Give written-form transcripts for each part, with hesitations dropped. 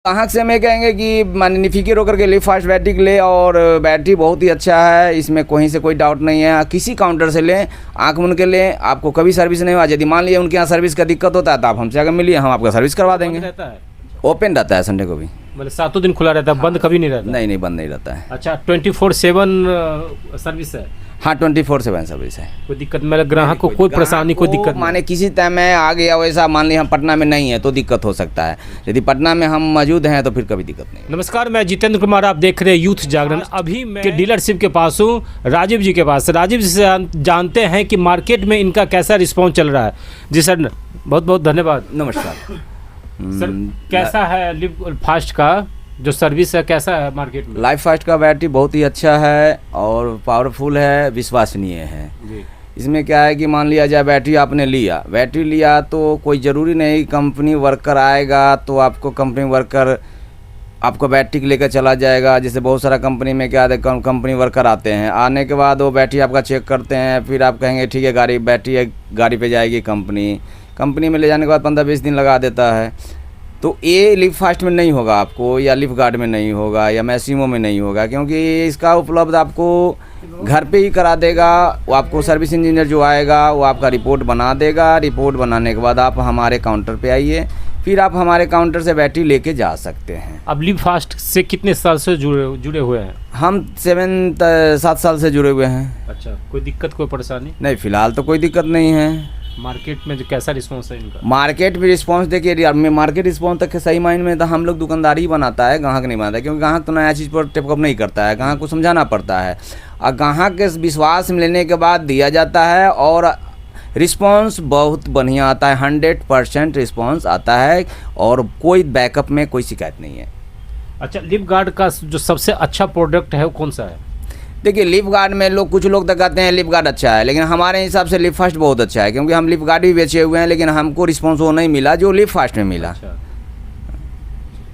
ग्राहक से मैं कहेंगे कि माने निफिकिर होकर के लिव फास्ट बैटरी ले, और बैटरी बहुत ही अच्छा है, इसमें कहीं से कोई डाउट नहीं है। किसी काउंटर से लें, आंख मूंद के लें, आपको कभी सर्विस नहीं हुआ। यदि मान लीजिए उनके यहाँ सर्विस का दिक्कत होता है तो आप हमसे अगर मिलिए, हम आपका सर्विस करवा देंगे। रहता है ओपन रहता है संडे को भी, मतलब 7 दिन खुला रहता है, बंद कभी नहीं रहता? नहीं बंद नहीं रहता है। अच्छा, 24/7 सर्विस है? हाँ 24/7 सर्विस है। कोई दिक्कत मतलब ग्राहक को कोई परेशानी कोई दिक्कत माने किसी टाइम में आ गया वैसा, मान ली हम पटना में नहीं है तो दिक्कत हो सकता है, यदि पटना में हम मौजूद हैं तो फिर कभी दिक्कत नहीं। नमस्कार, मैं जितेंद्र कुमार, आप देख रहे हैं यूथ जागरण। अभी मैं डीलरशिप के पास हूँ, राजीव जी के पास। राजीव जी से जानते हैं कि मार्केट में इनका कैसा रिस्पॉन्स चल रहा है। जी सर, बहुत बहुत धन्यवाद। नमस्कार सर, कैसा है लिव फास्ट का जो सर्विस है, कैसा है मार्केट में? लाइफ फास्ट का बैटरी बहुत ही अच्छा है और पावरफुल है, विश्वसनीय है जी। इसमें क्या है कि मान लिया जाए बैटरी आपने बैटरी लिया तो कोई ज़रूरी नहीं कंपनी वर्कर आएगा तो आपको कंपनी वर्कर आपको बैटरी लेकर चला जाएगा। जैसे बहुत सारा कंपनी में क्या है, कंपनी वर्कर आते हैं, आने के बाद वो बैटरी आपका चेक करते हैं, फिर आप कहेंगे ठीक है बैटरी गाड़ी पे जाएगी कंपनी में ले जाने के बाद 15-20 दिन लगा देता है। तो ये लिव फास्ट में नहीं होगा आपको, या लिव गार्ड में नहीं होगा, या मैक्सिमो में नहीं होगा, क्योंकि इसका उपलब्ध आपको घर पे ही करा देगा। वो आपको सर्विस इंजीनियर जो आएगा वो आपका रिपोर्ट बना देगा। रिपोर्ट बनाने के बाद आप हमारे काउंटर पे आइए, फिर आप हमारे काउंटर से बैटरी लेके जा सकते हैं। अब लिव फास्ट से कितने साल से जुड़े हुए हैं? हम 7 साल से जुड़े हुए हैं। अच्छा, कोई दिक्कत कोई परेशानी नहीं, फिलहाल तो कोई दिक्कत नहीं है। मार्केट में जो कैसा रिस्पॉन्स है इनका? मार्केट में रिस्पॉन्स देखिए, मार्केट रिस्पॉन्स तक सही मायने में तो हम लोग दुकानदारी ही बनाता है, ग्राहक नहीं बनाता, क्योंकि ग्राहक तो नया चीज़ पर टेकअप नहीं करता है, ग्राहक को समझाना पड़ता है और ग्राहक के विश्वास लेने के बाद दिया जाता है और रिस्पॉन्स बहुत बढ़िया आता है। 100% रिस्पॉन्स आता है और कोई बैकअप में कोई शिकायत नहीं है। अच्छा, लिव गार्ड का जो सबसे अच्छा प्रोडक्ट है वो कौन सा है? देखिए, लिव गार्ड में कुछ लोग तो कहते हैं लिव गार्ड अच्छा है, लेकिन हमारे हिसाब से लिव फास्ट बहुत अच्छा है, क्योंकि हम लिव गार्ड भी बेचे हुए हैं, लेकिन हमको रिस्पॉन्स वो नहीं मिला जो लिव फास्ट में मिला। अच्छा।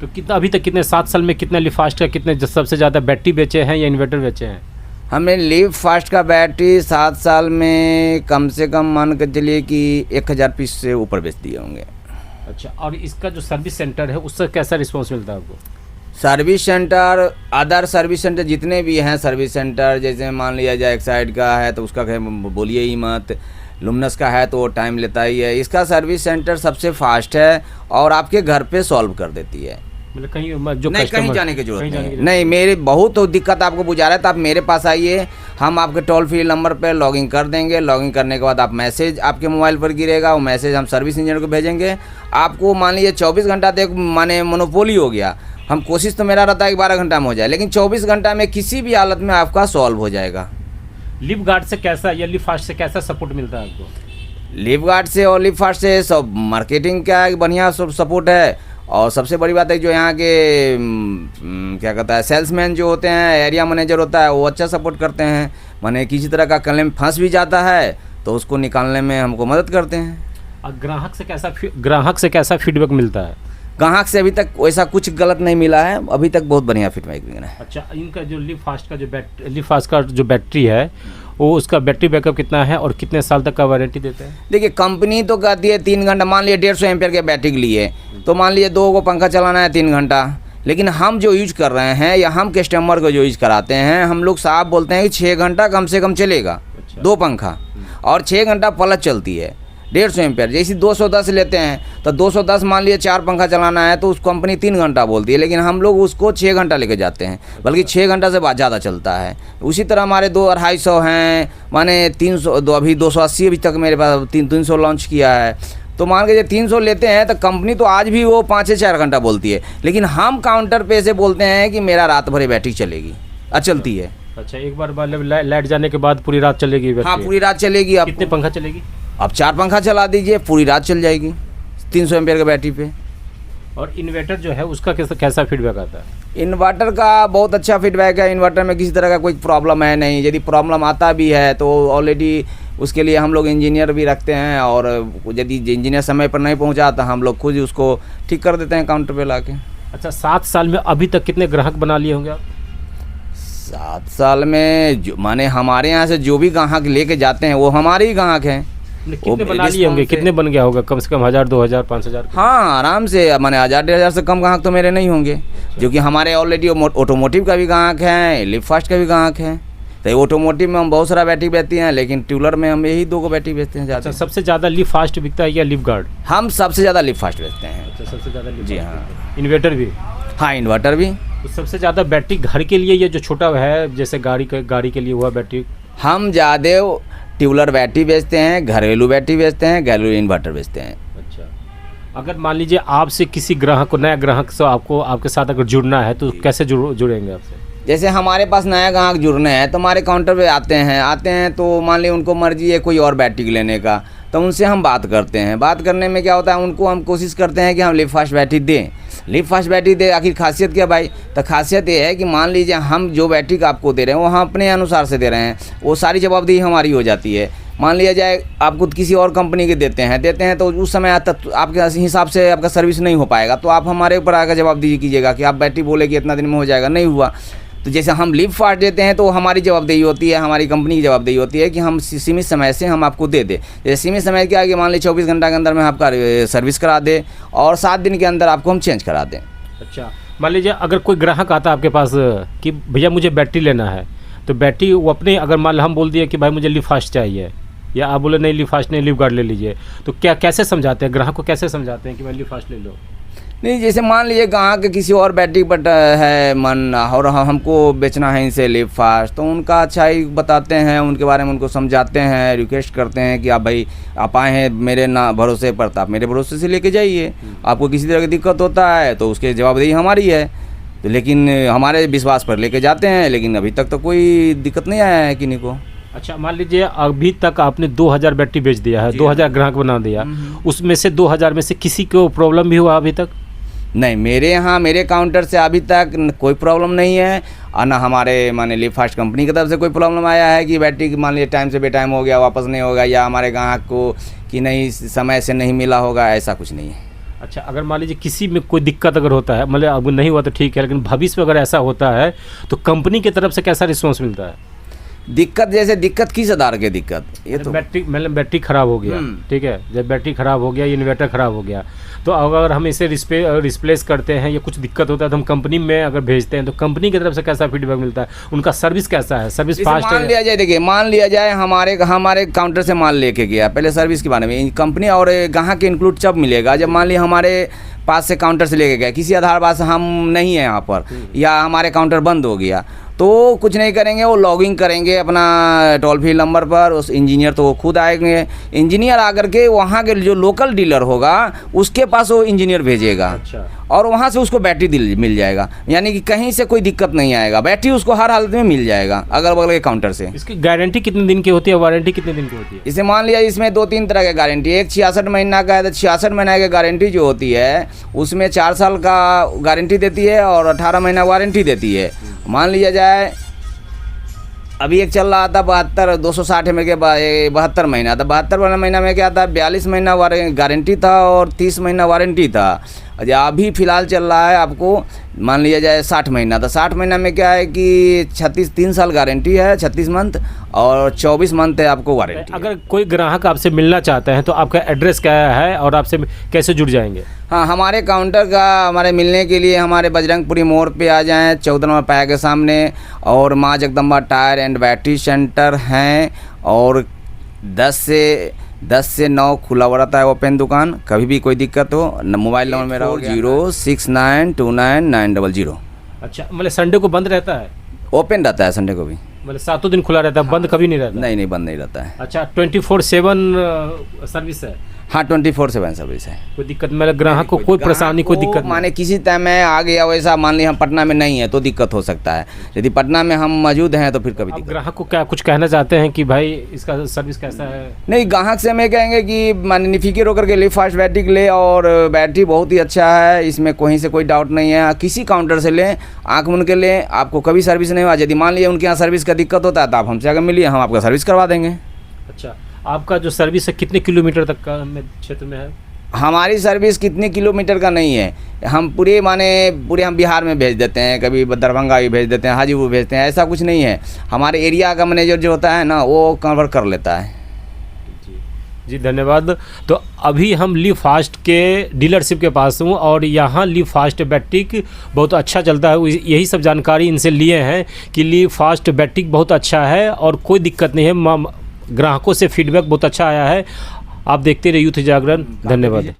तो कितना अभी तक कितने 7 साल में कितने लिव फास्ट का कितने सबसे ज़्यादा बैटरी बेचे हैं या इन्वर्टर बेचे हैं? हमने लिव फास्ट का बैटरी 7 साल में कम से कम मान कर चलिए कि 1000 पीस से ऊपर बेच दिए होंगे। अच्छा, और इसका जो सर्विस सेंटर है उससे कैसा रिस्पॉन्स मिलता है आपको? Service centre, other service centre जितने भी हैं सर्विस सेंटर, जैसे मान लिया जाए एक्साइड का है तो उसका बोलिए ही मत, लुमिनस का है तो वो टाइम लेता ही है। इसका सर्विस सेंटर सबसे फास्ट है और आपके घर पे सॉल्व कर देती है, मतलब कहीं जो नहीं कहीं जाने की जरूरत नहीं। मेरे बहुत दिक्कत आपको बुझा रहा है तो आप मेरे पास आइए, हम आपके टोल फ्री नंबर पर लॉगिन कर देंगे। लॉगिन करने के बाद आप मैसेज आपके मोबाइल पर गिरेगा, वो मैसेज हम सर्विस इंजीनियर को भेजेंगे। आपको मान लीजिए 24 घंटा तक माने मोनोपोली हो गया, हम कोशिश तो मेरा रहता है कि 12 घंटा में हो जाए, लेकिन 24 घंटा में किसी भी हालत में आपका सॉल्व हो जाएगा। लिव गार्ड से कैसा या लिव फास्ट से कैसा सपोर्ट मिलता है आपको? लिव गार्ड से और लिव फास्ट से सब मार्केटिंग का बढ़िया सपोर्ट है, और सबसे बड़ी बात है जो यहाँ के क्या कहता है सेल्समैन जो होते हैं, एरिया मैनेजर होता है, वो अच्छा सपोर्ट करते हैं। माने किसी तरह का क्लेम फंस भी जाता है तो उसको निकालने में हमको मदद करते हैं। और ग्राहक से कैसा फीडबैक मिलता है? ग्राहक से अभी तक वैसा कुछ गलत नहीं मिला है, अभी तक बहुत बढ़िया फीडबैक मिला है। अच्छा, इनका जो लिव फास्ट का जो बैटरी है वो उसका बैटरी बैकअप कितना है और कितने साल तक का वारंटी देते हैं? देखिए, कंपनी तो कहती है 3 घंटा, मान लिया 150 एम्पियर के बैटरी के लिए तो मान लीजिए 2 को पंखा चलाना है 3 घंटा, लेकिन हम जो यूज कर रहे हैं या हम कस्टमर को जो यूज कराते हैं, हम लोग साफ बोलते हैं कि 6 घंटा कम से कम चलेगा। अच्छा। 2 पंखा और 6 घंटा प्लस चलती है 150 एम्पियर। जैसे 210 लेते हैं तो 210 मान लिए 4 पंखा चलाना है तो उस कंपनी 3 घंटा बोलती है, लेकिन हम लोग उसको 6 घंटा लेके जाते हैं, बल्कि 6 घंटा से ज़्यादा चलता है। उसी तरह हमारे 2-250 हैं, माने 300 अभी 280 अभी तक मेरे पास 300 लॉन्च किया है। तो मान के 300 लेते हैं तो कंपनी तो आज भी वो 5 से 4 घंटा बोलती है, लेकिन हम काउंटर पे से बोलते हैं कि मेरा रात भर बैटरी चलेगी, चलती है। अच्छा, एक बार लाइट जाने के बाद पूरी रात चलेगी? हाँ, पूरी रात चलेगी। आप कितने पंखा चलेगी? आप 4 पंखा चला दीजिए, पूरी रात चल जाएगी 300 एम्पियर के बैटरी पे। और इन्वर्टर जो है उसका कैसा फीडबैक आता है? इन्वर्टर का बहुत अच्छा फीडबैक है। इन्वर्टर में किसी तरह का कोई प्रॉब्लम है नहीं, यदि प्रॉब्लम आता भी है तो ऑलरेडी उसके लिए हम लोग इंजीनियर भी रखते हैं, और यदि इंजीनियर समय पर नहीं पहुंचा तो हम लोग खुद ही उसको ठीक कर देते हैं काउंटर पे लाके। अच्छा, 7 साल में अभी तक कितने ग्राहक बना लिए होंगे आप? 7 साल में माने हमारे यहाँ से जो भी ग्राहक लेके जाते हैं वो हमारे ही ग्राहक हैं। कितने बना लिए होंगे, कितने बन गया होगा, कम से कम 1000 2000 5000? हाँ आराम से, माने 1000 1500 से कम ग्राहक तो मेरे नहीं होंगे, जो कि हमारे ऑलरेडी ऑटोमोटिव का भी ग्राहक है, लिव फास्ट का भी ग्राहक है। तो ऑटोमोटिव में हम बहुत सारा बैटरी बेचते हैं, लेकिन ट्यूलर में हम यही 2 को बैटरी बेचते हैं ज़्यादा। अच्छा, सबसे ज़्यादा लिव फास्ट बिकता है या लिव गार्ड? हम सबसे ज़्यादा लिव फास्ट बेचते हैं। अच्छा, सबसे ज़्यादा लिव जी फास्ट हाँ। बिकता है। इन्वर्टर भी? हाँ इन्वर्टर भी। तो सबसे ज़्यादा बैटरी घर के लिए, ये जो छोटा है जैसे गाड़ी के लिए हुआ बैटरी? हम ज़्यादा ट्यूबलर बैटरी बेचते हैं, घरेलू बैटरी बेचते हैं, घरेलू इन्वर्टर बेचते हैं। अच्छा, अगर मान लीजिए आपसे किसी ग्राहक को, नया ग्राहक से आपको आपके साथ अगर जुड़ना है तो कैसे जुड़ेंगे आपसे? जैसे हमारे पास नया ग्राहक जुड़ने हैं तो हमारे काउंटर पे आते हैं तो मान ली उनको मर्जी है कोई और बैटरी लेने का, तो उनसे हम बात करते हैं। बात करने में क्या होता है, उनको हम कोशिश करते हैं कि हम लिव फास्ट बैटरी दें। लिव फास्ट बैटरी दे, आखिर खासियत क्या भाई? तो खासियत ये है कि मान लीजिए हम जो बैटरी का आपको दे रहे हैं वो हम अपने अनुसार से दे रहे हैं, वो सारी जवाबदेही हमारी हो जाती है। मान लिया जाए आपको किसी और कंपनी के देते हैं तो उस समय तक आपके हिसाब से आपका सर्विस नहीं हो पाएगा, तो आप हमारे ऊपर आकर जवाबदेही कीजिएगा कि आप बैटरी बोले कि इतना दिन में हो जाएगा, नहीं हुआ तो जैसे हम लिव फास्ट देते हैं तो हमारी जवाबदेही होती है, हमारी कंपनी की जवाबदेही होती है कि हम सीमित समय से हम आपको दे दें। जैसे सीमित समय क्या है कि मान लीजिए 24 घंटा के अंदर में आपका सर्विस करा दें और 7 दिन के अंदर आपको हम चेंज करा दें। अच्छा, मान लीजिए अगर कोई ग्राहक आता है आपके पास कि भैया मुझे बैटरी लेना है, तो बैटरी वो अपने, अगर मान लो हम बोल दिए कि भाई मुझे लिव फास्ट चाहिए, या आप बोले नहीं लिव फास्ट नहीं, लिव गार्ड ले लीजिए, तो क्या कैसे समझाते हैं ग्राहक को, कैसे समझाते हैं कि भाई लिव फास्ट ले लो? नहीं, जैसे मान लीजिए ग्राहक किसी और बैटरी पर है मन और हमको बेचना है इनसे लिव फास्ट, तो उनका अच्छा ही बताते हैं, उनके बारे में उनको समझाते हैं, रिक्वेस्ट करते हैं कि आप भाई आप आए हैं मेरे ना भरोसे पर, तो आप मेरे भरोसे से लेके जाइए। आपको किसी तरह की दिक्कत होता है तो उसके जवाबदेही हमारी है, तो लेकिन हमारे विश्वास पर लेके जाते हैं, लेकिन अभी तक तो कोई दिक्कत नहीं आया है किन्हीं को। अच्छा, मान लीजिए अभी तक आपने 2000 बैटरी बेच दिया है, 2000 ग्राहक बना दिया, उसमें से 2000 में से किसी को प्रॉब्लम भी हुआ अभी तक? नहीं, मेरे यहाँ मेरे काउंटर से अभी तक कोई प्रॉब्लम नहीं है, और ना हमारे माने लिव फास्ट कंपनी की तरफ से कोई प्रॉब्लम आया है कि बैटरी मान लीजिए टाइम से बेटाइम हो गया, वापस नहीं होगा, या हमारे ग्राहक को कि नहीं समय से नहीं मिला होगा, ऐसा कुछ नहीं है। अच्छा, अगर मान लीजिए किसी में कोई दिक्कत अगर होता है, मतलब अब नहीं हुआ तो ठीक है, लेकिन भविष्य में अगर ऐसा होता है तो कंपनी की तरफ से कैसा रिस्पॉन्स मिलता है? दिक्कत जैसे दिक्कत किस आधार की दिक्कत? ये तो बैटरी खराब हो गया, ठीक है, जब बैटरी खराब हो गया, इन्वर्टर खराब हो गया, तो अगर हम इसे रिप्लेस करते हैं या कुछ दिक्कत होता है तो हम कंपनी में अगर भेजते हैं तो कंपनी की तरफ से कैसा फीडबैक मिलता है? उनका सर्विस कैसा है? सर्विस फास्ट है? मान लिया जाए, देखिए मान लिया जाए हमारे काउंटर से माल लेके गया, पहले सर्विस के बारे में कंपनी और ग्राहक के इंक्लूड जब मिलेगा जब मान लिया हमारे पास से काउंटर से लेके गया, किसी आधार बात से हम नहीं है यहाँ पर, या हमारे काउंटर बंद हो गया, तो कुछ नहीं करेंगे, वो लॉगिंग करेंगे अपना टोल फ्री नंबर पर, उस इंजीनियर तो वो खुद आएंगे, इंजीनियर आकर के वहाँ के जो लोकल डीलर होगा उसके पास वो इंजीनियर भेजेगा। अच्छा। और वहाँ से उसको बैटरी मिल जाएगा, यानी कि कहीं से कोई दिक्कत नहीं आएगा, बैटरी उसको हर हालत में मिल जाएगा अगल बगल के काउंटर से। इसकी गारंटी कितने दिन की होती है, वारंटी कितने दिन की होती है? इसे मान लिया इसमें 2-3 तरह की गारंटी, एक 66 महीना का है, तो 66 महीना की गारंटी जो होती है उसमें 4 साल का गारंटी देती है और 18 महीना वारंटी देती है। मान लिया जाए अभी एक चल रहा था 72 260 में के 72 महीना था, 72 वाला महीना में क्या था, 42 महीना गारंटी था और 30 महीना वारंटी था। अभी फ़िलहाल चल रहा है आपको मान लिया जाए 60 महीना, तो 60 महीना में क्या है कि 3 साल गारंटी है, 36 मंथ और 24 मंथ है आपको वारंटी। अगर कोई ग्राहक आपसे मिलना चाहते हैं तो आपका एड्रेस क्या है और आपसे कैसे जुड़ जाएंगे? हाँ, हमारे काउंटर का हमारे मिलने के लिए हमारे बजरंगपुरी मोड़ पे आ जाएं, 14 नंबर पाया के सामने, और माँ Jagdamba tyre and battery centre हैं, और 10 से 9 खुला हुआ रहता है ओपन दुकान, कभी भी कोई दिक्कत हो। मोबाइल नंबर मेरा 069299000। अच्छा, मतलब संडे को बंद रहता है? ओपन रहता है संडे को भी, मतलब 7 दिन खुला रहता है, बंद कभी नहीं रहता? नहीं, बंद नहीं रहता है। अच्छा, 24/7 सर्विस है? हाँ, 24/7 सर्विस है। कोई दिक्कत, मतलब ग्राहक को कोई परेशानी, कोई दिक्कत माने किसी टाइम में आ गया वैसा, मान ली हम पटना में नहीं है तो दिक्कत हो सकता है, यदि पटना में हम मौजूद हैं तो फिर कभी दिक्कत। ग्राहक को क्या कुछ कहना चाहते हैं कि भाई इसका सर्विस कैसा है? नहीं, ग्राहक से हमें कहेंगे कि माने निफिकिर होकर के लिव फास्ट बैटरी ले, और बैटरी बहुत ही अच्छा है, इसमें कहीं से कोई डाउट नहीं है, किसी काउंटर से लें, आँख मूंद के लें, आपको कभी सर्विस नहीं हुआ। यदि मान लीजिए उनके यहाँ सर्विस का दिक्कत होता है तो आप हमसे अगर मिलिए, हम आपका सर्विस करवा देंगे। अच्छा, आपका जो सर्विस है कितने किलोमीटर तक का क्षेत्र में है? हमारी सर्विस कितने किलोमीटर का नहीं है, हम पूरे हम बिहार में भेज देते हैं, कभी दरभंगा भी भेज देते हैं, हाजीपुर भेजते हैं, ऐसा कुछ नहीं है। हमारे एरिया का मैनेजर जो होता है ना वो कवर कर लेता है। जी, जी धन्यवाद। तो अभी हम ली फास्ट के डीलरशिप के पास हूँ और यहाँ ली फास्ट बैटिक बहुत अच्छा चलता है। यही सब जानकारी इनसे लिए हैं कि ली फास्ट बैटिक बहुत अच्छा है और कोई दिक्कत नहीं है। ग्राहकों से फीडबैक बहुत अच्छा आया है। आप देखते रहिए यूथ जागरण। धन्यवाद।